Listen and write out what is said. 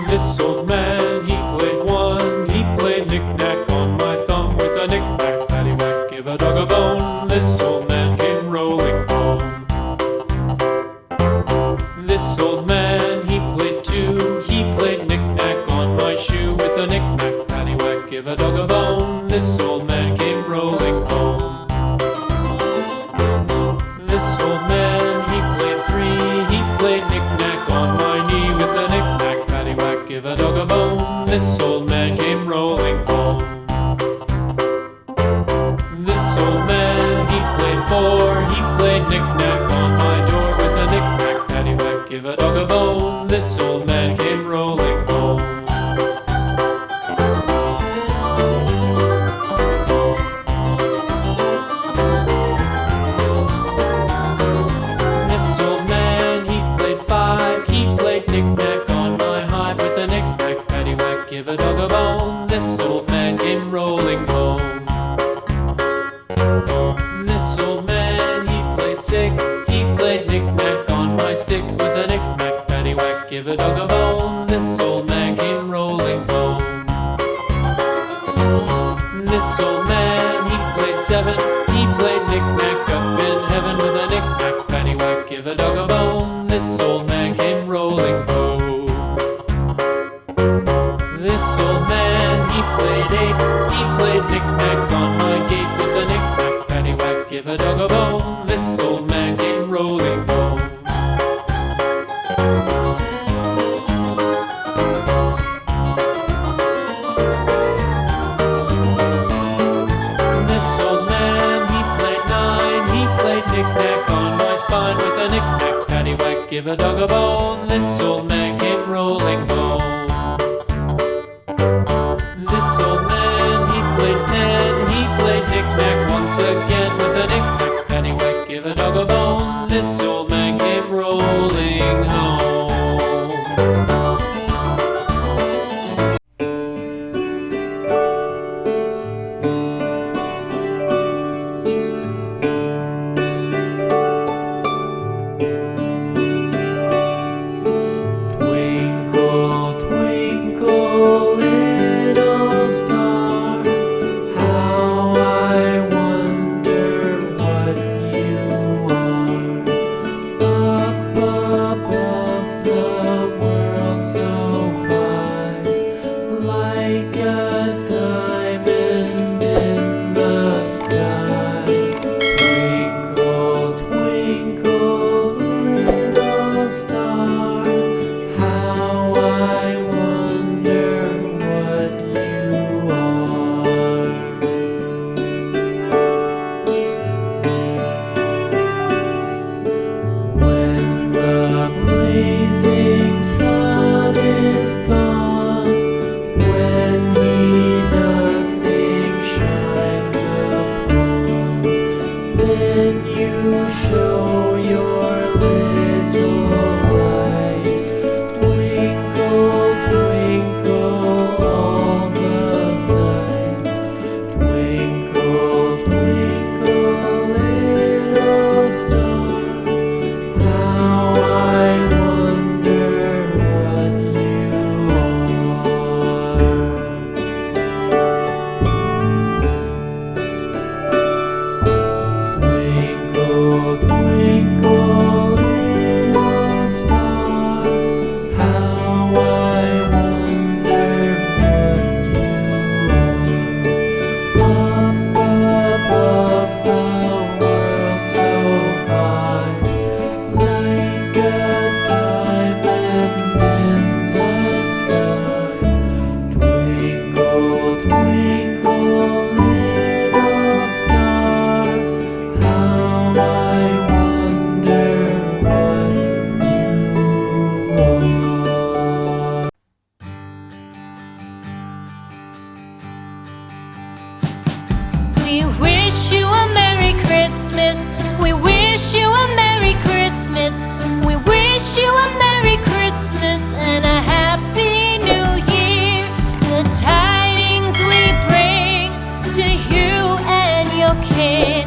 This old man, he played one. He played knick-knack on my thumb with a knick-knack, paddywhack, give a dog a bone. This old man came rolling home. This old man, he played two. He played knick-knack on my shoe with a knick-knack, paddywhack, give a dog a bone. This old man came rolling home. This old man, he played three. He played knick-knack on my knee with a knick-knack, paddywhack, give a dog a bone. This old man came rolling home. This old man, he played four. He played knick-knack on my door with a knick-knack, paddywhack, give a dog a bone. This old man came rolling home. This old man, he played five. He played knick-knack on my hive with a knick-knack, paddywhack, give a dog a bone. This old man came rolling home. This old man, he played six. He played knick-knack on my sticks with a knick-knack, paddywhack, give a dog a bone. This old man came rolling home. This old man, he played seven. He played knick-knack up in heaven with a knick-knack, paddywhack, give a dog a bone. This old man came rolling home. This old man, he played eight. He played knick-knack on my gate with a knick-knack, paddywhack, give a dog a bone. This old man came rolling home. This old man, he played nine. He played knick-knack on my spine with a knick-knack, paddywhack, give a dog a bone. This old man came rolling home. This old man, he played ten. He played knick-knack once again with a knick-knack, paddywhack, give a dog a bone. This old man came rolling home. Twinkle, twinkle, little star, how I wonder what you are. Up above the world so high, like a diamond in the sky. Twinkle, twinkle, little star, how I wonder what you are. When the blazing sun is gone, when he nothing shines upon, then you show your little light. Twinkle, twinkle all the night. Twinkle, twinkle, little star, how I wonder what you are. Twinkle, twinkle, little star, how I wonder what you are. Up above the world so high, like a diamond in the sky. Twinkle, twinkle, little star, how I wonder what you are. We wish you a Merry Christmas. We wish you a Merry Christmas. We wish you a Merry Christmas and a Happy New Year. The tidings we bring to you and your kid